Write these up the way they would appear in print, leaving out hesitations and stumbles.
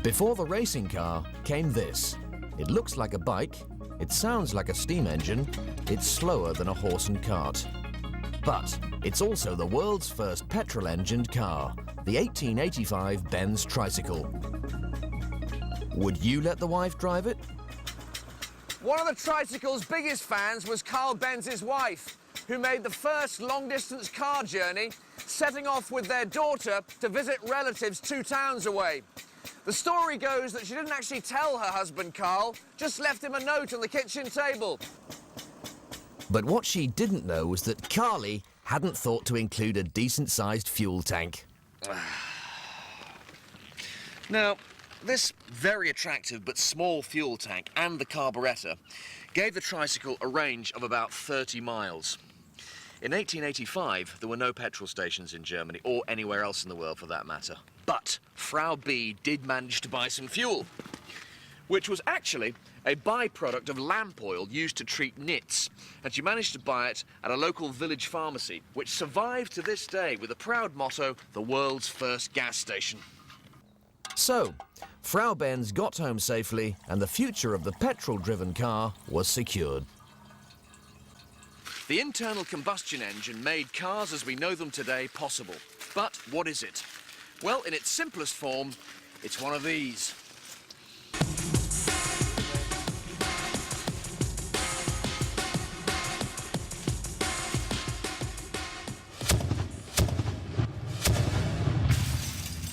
Before the racing car came this. It looks like a bike, it sounds like a steam engine, it's slower than a horse and cart. But it's also the world's first petrol-engined car, the 1885 Benz tricycle. Would you let the wife drive it? One of the tricycle's biggest fans was Carl Benz's wife, who made the first long-distance car journey, setting off with their daughter to visit relatives 2 towns away. The story goes that she didn't actually tell her husband, Carl, just left him a note on the kitchen table. But what she didn't know was that Carly hadn't thought to include a decent-sized fuel tank. Now, this very attractive but small fuel tank and the carburettor gave the tricycle a range of about 30 miles. In 1885, there were no petrol stations in Germany, or anywhere else in the world for that matter. But Frau B did manage to buy some fuel, which was actually a byproduct of lamp oil used to treat nits. And she managed to buy it at a local village pharmacy, which survives to this day with the proud motto, the world's first gas station. So, Frau Benz got home safely and the future of the petrol-driven car was secured. The internal combustion engine made cars as we know them today possible. But what is it? Well, in its simplest form, it's one of these.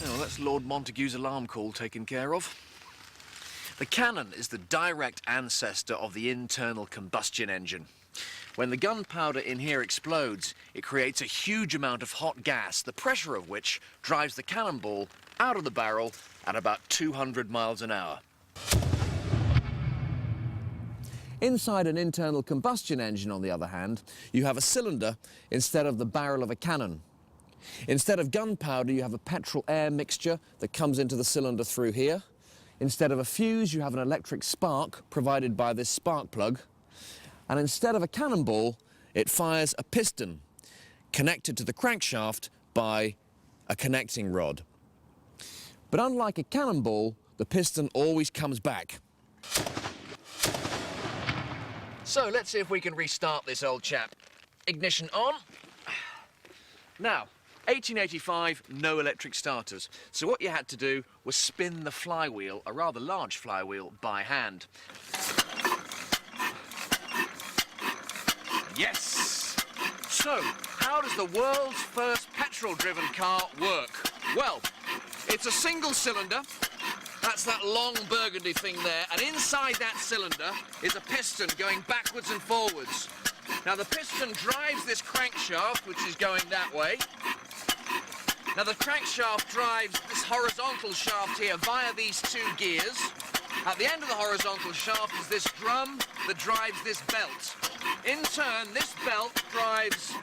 Well, that's Lord Montagu's alarm call taken care of. The cannon is the direct ancestor of the internal combustion engine. When the gunpowder in here explodes, it creates a huge amount of hot gas, the pressure of which drives the cannonball out of the barrel at about 200 miles an hour. Inside an internal combustion engine, on the other hand, you have a cylinder instead of the barrel of a cannon. Instead of gunpowder, you have a petrol-air mixture that comes into the cylinder through here. Instead of a fuse, you have an electric spark provided by this spark plug. And instead of a cannonball, it fires a piston connected to the crankshaft by a connecting rod. But unlike a cannonball, the piston always comes back. So let's see if we can restart this old chap. Ignition on. Now, 1885, no electric starters. So what you had to do was spin the flywheel, a rather large flywheel, by hand. Yes! So, how does the world's first petrol-driven car work? Well, it's a single cylinder. That's that long burgundy thing there. And inside that cylinder is a piston going backwards and forwards. Now, the piston drives this crankshaft, which is going that way. Now, the crankshaft drives this horizontal shaft here via these 2 gears. At the end of the horizontal shaft is this drum that drives this belt. In turn, this belt drives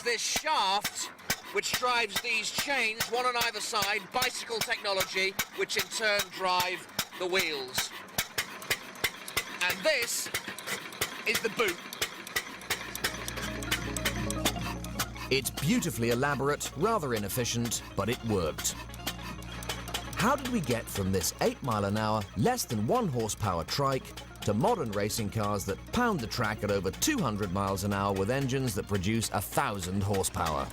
this shaft, which drives these chains, one on either side, bicycle technology, which in turn drive the wheels. And this is the boot. It's beautifully elaborate, rather inefficient, but it worked. How did we get from this 8-mile-an-hour, less than 1 horsepower trike to modern racing cars that pound the track at over 200 miles an hour with engines that produce 1,000 horsepower?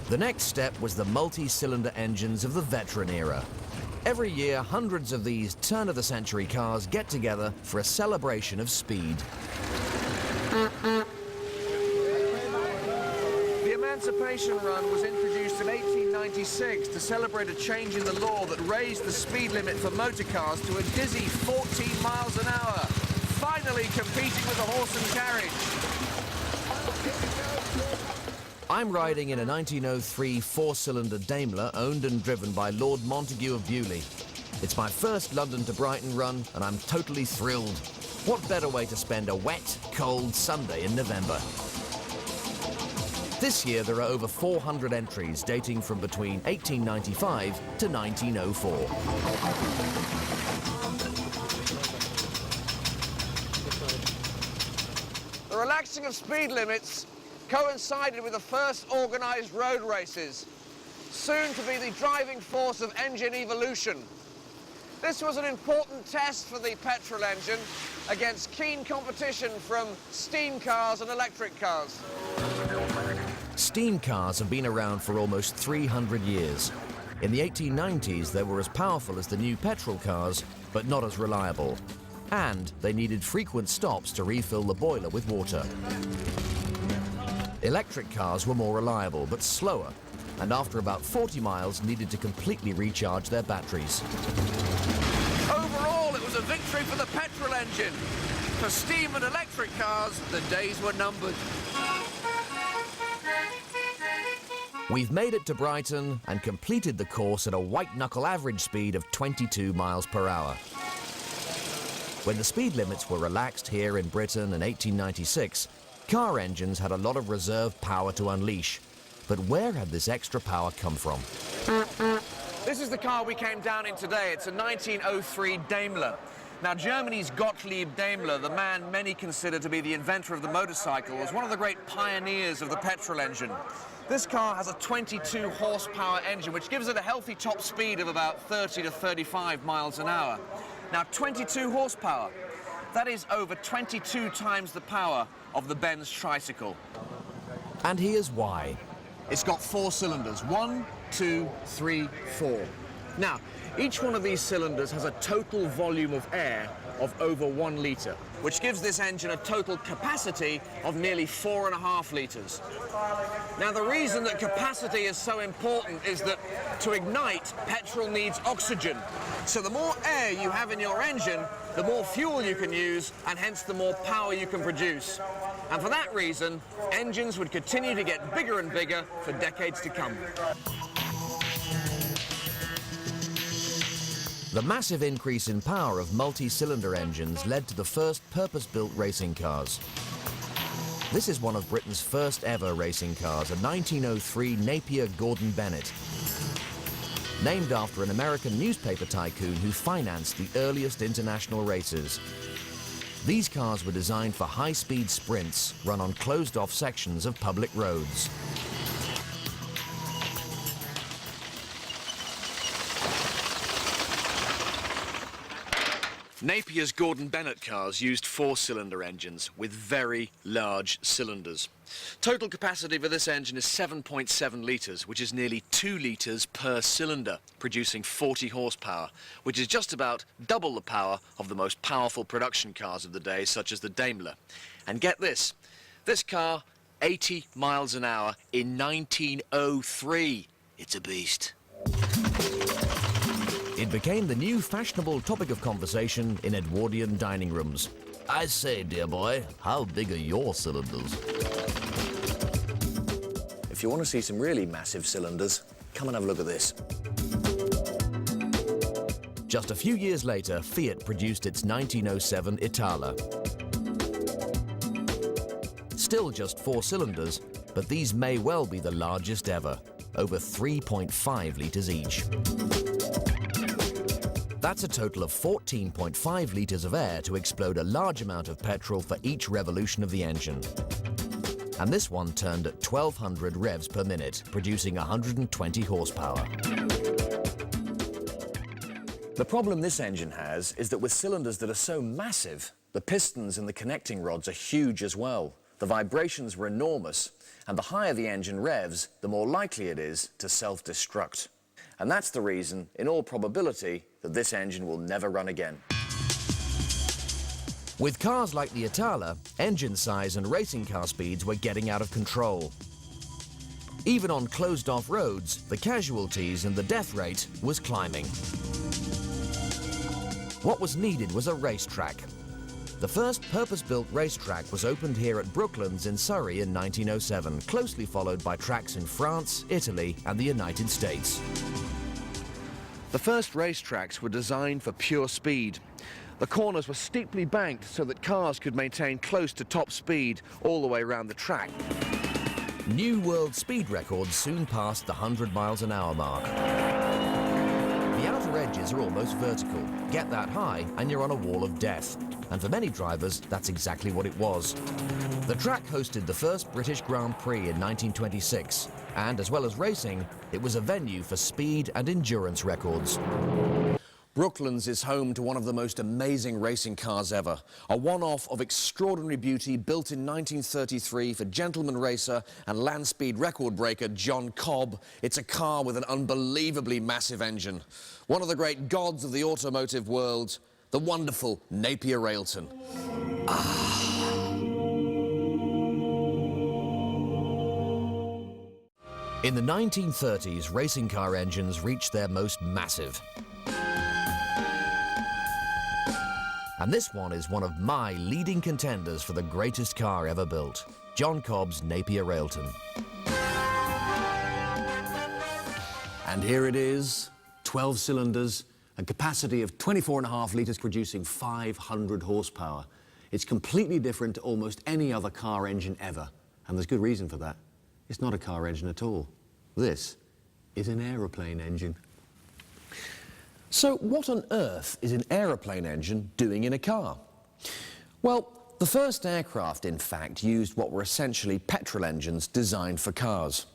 The next step was the multi-cylinder engines of the veteran era. Every year, hundreds of these turn-of-the-century cars get together for a celebration of speed. The Emancipation Run was introduced in 1896 to celebrate a change in the law that raised the speed limit for motor cars to a dizzy 14 miles an hour, finally competing with the horse and carriage. I'm riding in a 1903 4-cylinder Daimler owned and driven by Lord Montagu of Beaulieu. It's my first London to Brighton run and I'm totally thrilled. What better way to spend a wet, cold Sunday in November? This year there are over 400 entries dating from between 1895 to 1904. The relaxing of speed limits coincided with the first organised road races, soon to be the driving force of engine evolution. This was an important test for the petrol engine against keen competition from steam cars and electric cars. Steam cars have been around for almost 300 years. In the 1890s, they were as powerful as the new petrol cars, but not as reliable. And they needed frequent stops to refill the boiler with water. Electric cars were more reliable, but slower, and after about 40 miles needed to completely recharge their batteries. Overall, it was a victory for the petrol engine. For steam and electric cars, the days were numbered. We've made it to Brighton and completed the course at a white-knuckle average speed of 22 miles per hour. When the speed limits were relaxed here in Britain in 1896, car engines had a lot of reserve power to unleash. But where had this extra power come from? This is the car we came down in today. It's a 1903 Daimler. Now, Germany's Gottlieb Daimler, the man many consider to be the inventor of the motorcycle, was one of the great pioneers of the petrol engine. This car has a 22 horsepower engine, which gives it a healthy top speed of about 30 to 35 miles an hour. Now, 22 horsepower, that is over 22 times the power of the Benz tricycle. And here's why. It's got 4 cylinders, 1, 2, 3, 4. Now, each one of these cylinders has a total volume of air of over 1 litre, which gives this engine a total capacity of nearly 4.5 litres. Now, the reason that capacity is so important is that to ignite, petrol needs oxygen. So the more air you have in your engine, the more fuel you can use, and hence the more power you can produce. And for that reason, engines would continue to get bigger and bigger for decades to come. The massive increase in power of multi-cylinder engines led to the first purpose-built racing cars. This is one of Britain's first ever racing cars, a 1903 Napier Gordon Bennett, named after an American newspaper tycoon who financed the earliest international races. These cars were designed for high-speed sprints run on closed-off sections of public roads. Napier's Gordon Bennett cars used 4-cylinder engines with very large cylinders. Total capacity for this engine is 7.7 litres, which is nearly 2 litres per cylinder, producing 40 horsepower, which is just about double the power of the most powerful production cars of the day, such as the Daimler. And get this car, 80 miles an hour in 1903. It's a beast. It became the new fashionable topic of conversation in Edwardian dining rooms. I say, dear boy, how big are your cylinders? If you want to see some really massive cylinders, come and have a look at this. Just a few years later, Fiat produced its 1907 Itala. Still just 4 cylinders, but these may well be the largest ever, over 3.5 litres each. That's a total of 14.5 litres of air to explode a large amount of petrol for each revolution of the engine. And this one turned at 1,200 revs per minute, producing 120 horsepower. The problem this engine has is that with cylinders that are so massive, the pistons and the connecting rods are huge as well. The vibrations were enormous, and the higher the engine revs, the more likely it is to self-destruct. And that's the reason, in all probability, that this engine will never run again. With cars like the Itala, engine size and racing car speeds were getting out of control. Even on closed-off roads, the casualties and the death rate was climbing. What was needed was a racetrack. The first purpose-built racetrack was opened here at Brooklands in Surrey in 1907, closely followed by tracks in France, Italy, and the United States. The first racetracks were designed for pure speed. The corners were steeply banked so that cars could maintain close to top speed all the way around the track. New world speed records soon passed the 100 miles an hour mark. The outer edges are almost vertical. Get that high and you're on a wall of death. And for many drivers, that's exactly what it was. The track hosted the first British Grand Prix in 1926, and as well as racing, it was a venue for speed and endurance records. Brooklands is home to one of the most amazing racing cars ever. A one-off of extraordinary beauty built in 1933 for gentleman racer and land speed record breaker John Cobb. It's a car with an unbelievably massive engine. One of the great gods of the automotive world, the wonderful Napier Railton. In the 1930s, racing car engines reached their most massive. And this one is one of my leading contenders for the greatest car ever built, John Cobb's Napier Railton. And here it is, 12 cylinders, a capacity of 24.5 litres producing 500 horsepower. It's completely different to almost any other car engine ever, and there's good reason for that. It's not a car engine at all. This is an aeroplane engine. So what on earth is an aeroplane engine doing in a car? Well, the first aircraft, in fact, used what were essentially petrol engines designed for cars.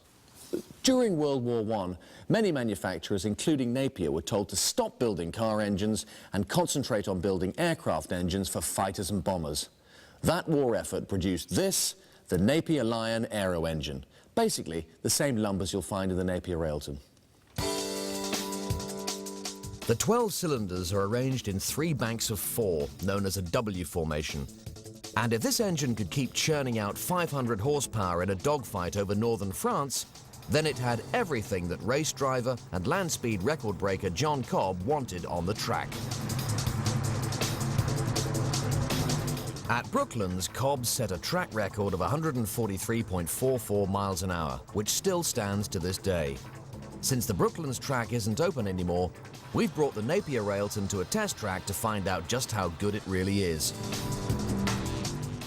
During World War I, many manufacturers, including Napier, were told to stop building car engines and concentrate on building aircraft engines for fighters and bombers. That war effort produced this, the Napier Lion Aero engine. Basically, the same lumbers you'll find in the Napier Railton. The 12 cylinders are arranged in 3 banks of 4, known as a W formation. And if this engine could keep churning out 500 horsepower in a dogfight over northern France, then it had everything that race driver and land speed record breaker John Cobb wanted on the track. At Brooklands, Cobb set a track record of 143.44 miles an hour, which still stands to this day. Since the Brooklands track isn't open anymore, we've brought the Napier Railton to a test track to find out just how good it really is.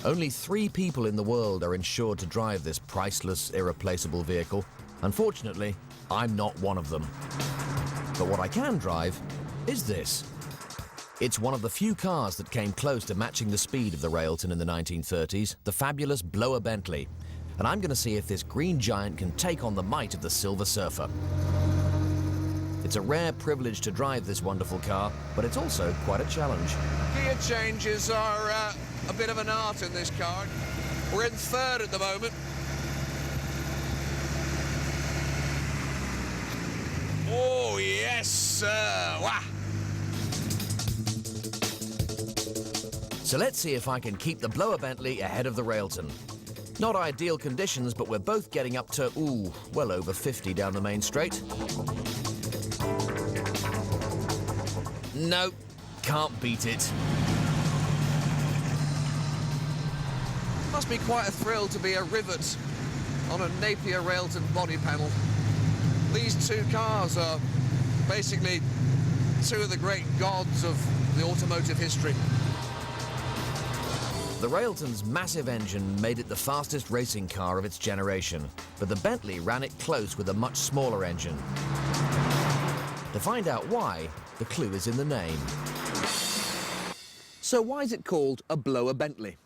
Only 3 people in the world are insured to drive this priceless, irreplaceable vehicle. Unfortunately, I'm not one of them. But what I can drive is this. It's one of the few cars that came close to matching the speed of the Railton in the 1930s, the fabulous Blower Bentley. And I'm going to see if this green giant can take on the might of the Silver Surfer. It's a rare privilege to drive this wonderful car, but it's also quite a challenge. Gear changes are a bit of an art in this car. We're in 3rd at the moment. Oh, yes, sir. Wah. So let's see if I can keep the Blower Bentley ahead of the Railton. Not ideal conditions, but we're both getting up to, well over 50 down the main straight. No, can't beat it. Must be quite a thrill to be a rivet on a Napier Railton body panel. These 2 cars are basically 2 of the great gods of the automotive history. The Railton's massive engine made it the fastest racing car of its generation, but the Bentley ran it close with a much smaller engine. To find out why, the clue is in the name. So why is it called a Blower Bentley?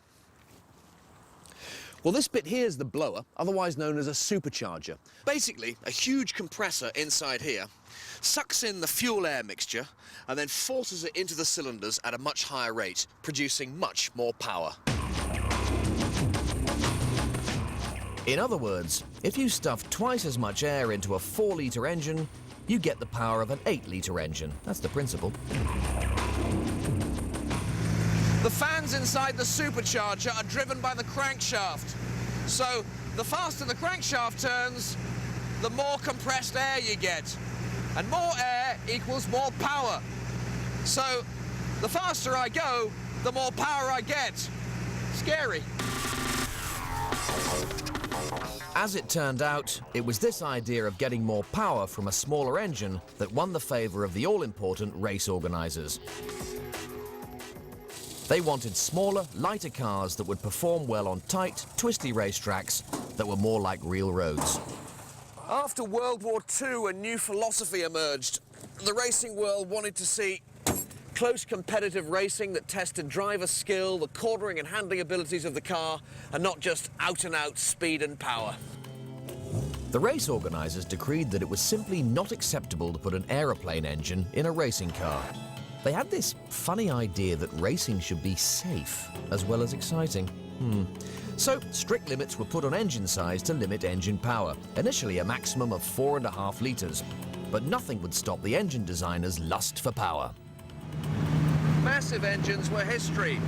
Well, this bit here is the blower, otherwise known as a supercharger. Basically, a huge compressor inside here sucks in the fuel-air mixture and then forces it into the cylinders at a much higher rate, producing much more power. In other words, if you stuff twice as much air into a 4-litre engine, you get the power of an 8-litre engine. That's the principle. The fans inside the supercharger are driven by the crankshaft. So the faster the crankshaft turns, the more compressed air you get. And more air equals more power. So the faster I go, the more power I get. Scary. As it turned out, it was this idea of getting more power from a smaller engine that won the favour of the all-important race organisers. They wanted smaller, lighter cars that would perform well on tight, twisty racetracks that were more like real roads. After World War II, a new philosophy emerged. The racing world wanted to see Close competitive racing that tested driver skill, the cornering and handling abilities of the car, and not just out-and-out speed and power. The race organisers decreed that it was simply not acceptable to put an aeroplane engine in a racing car. They had this funny idea that racing should be safe as well as exciting. So strict limits were put on engine size to limit engine power, initially a maximum of 4.5 litres. But nothing would stop the engine designers' lust for power. Massive engines were history.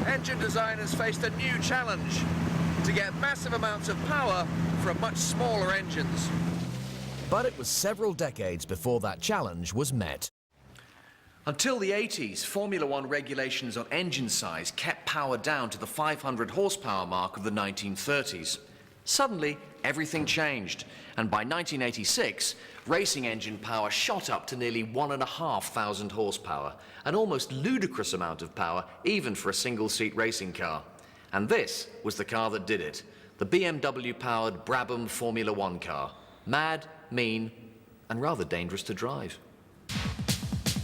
Engine designers faced a new challenge: to get massive amounts of power from much smaller engines. But it was several decades before that challenge was met. Until the 80s, Formula One regulations on engine size kept power down to the 500 horsepower mark of the 1930s. Suddenly, everything changed, and by 1986, racing engine power shot up to nearly 1,500 horsepower, an almost ludicrous amount of power even for a single-seat racing car. And this was the car that did it, the BMW-powered Brabham Formula One car. Mad, mean, and rather dangerous to drive.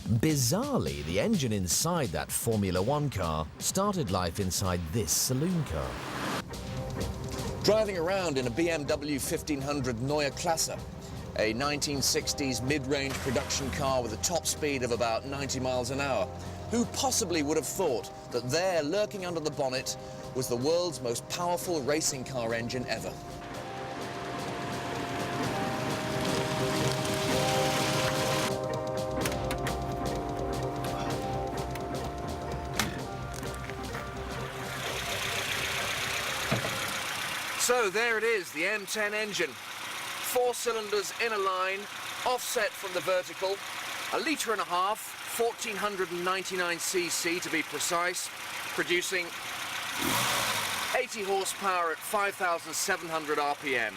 Bizarrely, the engine inside that Formula One car started life inside this saloon car. Driving around in a BMW 1500 Neue Klasse, a 1960s mid-range production car with a top speed of about 90 miles an hour. Who possibly would have thought that there, lurking under the bonnet, was the world's most powerful racing car engine ever? So there it is, the M10 engine. 4 cylinders in a line, offset from the vertical, 1.5 litres, 1499 cc to be precise, producing 80 horsepower at 5,700 RPM.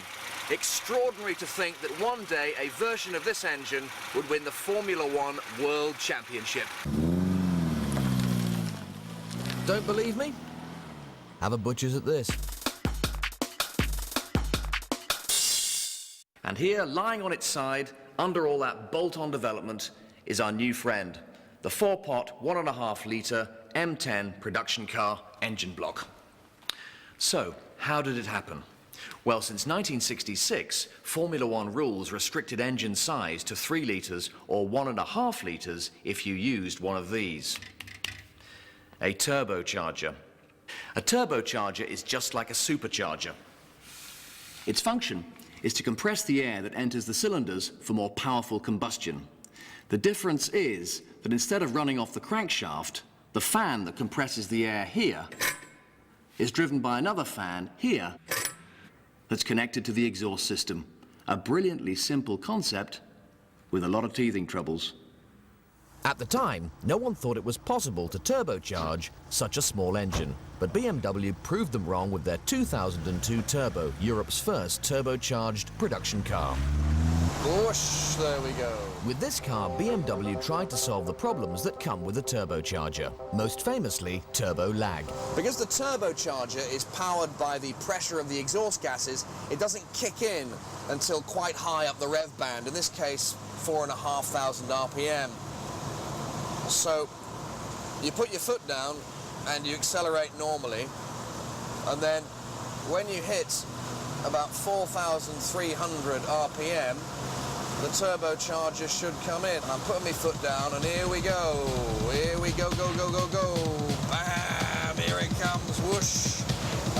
Extraordinary to think that one day a version of this engine would win the Formula One World Championship. Don't believe me? Have a butcher's at this. And here, lying on its side, under all that bolt-on development, is our new friend, the 4-pot, 1.5 litre M10 production car engine block. So, how did it happen? Well, since 1966, Formula One rules restricted engine size to 3 litres or 1.5 litres if you used one of these. A turbocharger. A turbocharger is just like a supercharger. Its function is to compress the air that enters the cylinders for more powerful combustion. The difference is that instead of running off the crankshaft, the fan that compresses the air here is driven by another fan here that's connected to the exhaust system. A brilliantly simple concept with a lot of teething troubles. At the time, no one thought it was possible to turbocharge such a small engine, but BMW proved them wrong with their 2002 Turbo, Europe's first turbocharged production car. Whoosh, there we go. With this car, BMW tried to solve the problems that come with a turbocharger, most famously turbo lag. Because the turbocharger is powered by the pressure of the exhaust gases, it doesn't kick in until quite high up the rev band, in this case 4,500 RPM. So you put your foot down and you accelerate normally, and then when you hit about 4,300 RPM, the turbocharger should come in. I'm putting my foot down, and here we go. Here we go, go, go, go, go. Bam! Here it comes. Whoosh!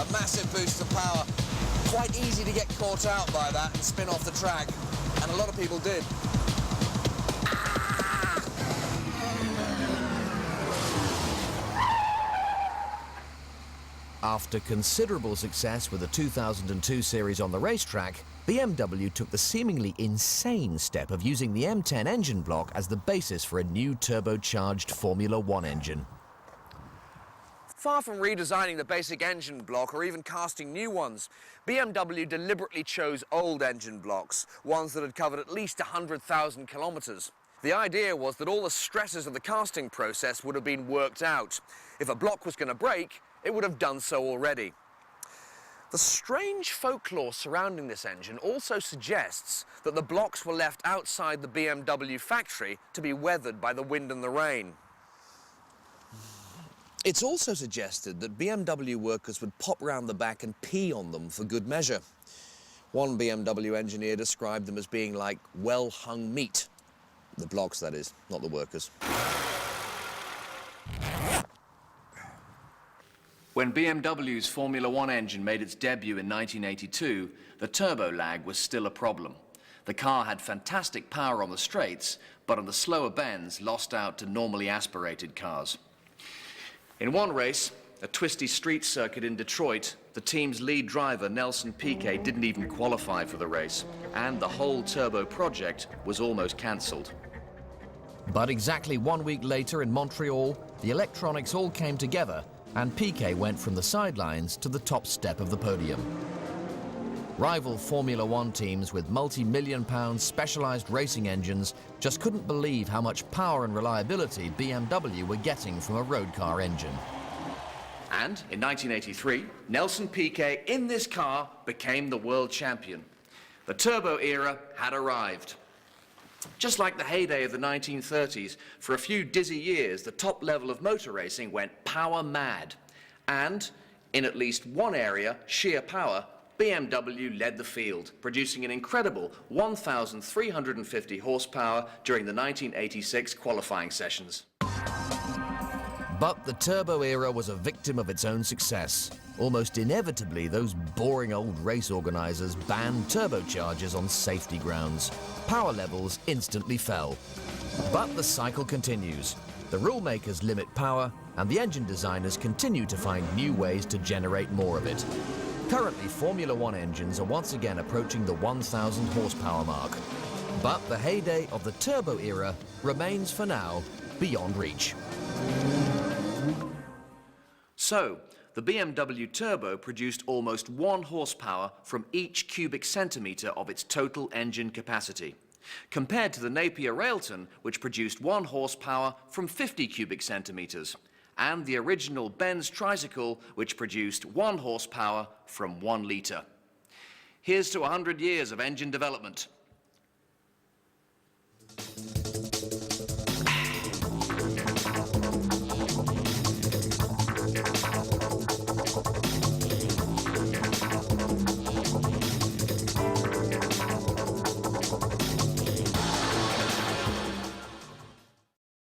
A massive boost of power. Quite easy to get caught out by that and spin off the track, and a lot of people did. After considerable success with the 2002 series on the racetrack, BMW took the seemingly insane step of using the M10 engine block as the basis for a new turbocharged Formula One engine. Far from redesigning the basic engine block or even casting new ones, BMW deliberately chose old engine blocks, ones that had covered at least 100,000 kilometres. The idea was that all the stresses of the casting process would have been worked out. If a block was going to break, it would have done so already. The strange folklore surrounding this engine also suggests that the blocks were left outside the BMW factory to be weathered by the wind and the rain. It's also suggested that BMW workers would pop round the back and pee on them for good measure. One BMW engineer described them as being like well-hung meat. The blocks, that is, not the workers. When BMW's Formula One engine made its debut in 1982, the turbo lag was still a problem. The car had fantastic power on the straights, but on the slower bends lost out to normally aspirated cars. In one race, a twisty street circuit in Detroit, the team's lead driver, Nelson Piquet, didn't even qualify for the race, and the whole turbo project was almost cancelled. But exactly 1 week later in Montreal, the electronics all came together and Piquet went from the sidelines to the top step of the podium. Rival Formula One teams with multi-million-pound specialised racing engines just couldn't believe how much power and reliability BMW were getting from a road car engine. And in 1983, Nelson Piquet in this car became the world champion. The turbo era had arrived. Just like the heyday of the 1930s, for a few dizzy years, the top level of motor racing went power mad. And in at least one area, sheer power, BMW led the field, producing an incredible 1,350 horsepower during the 1986 qualifying sessions. But the turbo era was a victim of its own success. Almost inevitably, those boring old race organisers banned turbochargers on safety grounds. Power levels instantly fell. But the cycle continues. The rule makers limit power, and the engine designers continue to find new ways to generate more of it. Currently, Formula One engines are once again approaching the 1,000 horsepower mark. But the heyday of the turbo era remains, for now, beyond reach. So, the BMW Turbo produced almost 1 horsepower from each cubic centimetre of its total engine capacity, compared to the Napier Railton, which produced 1 horsepower from 50 cubic centimetres, and the original Benz Tricycle, which produced 1 horsepower from 1 litre. Here's to 100 years of engine development.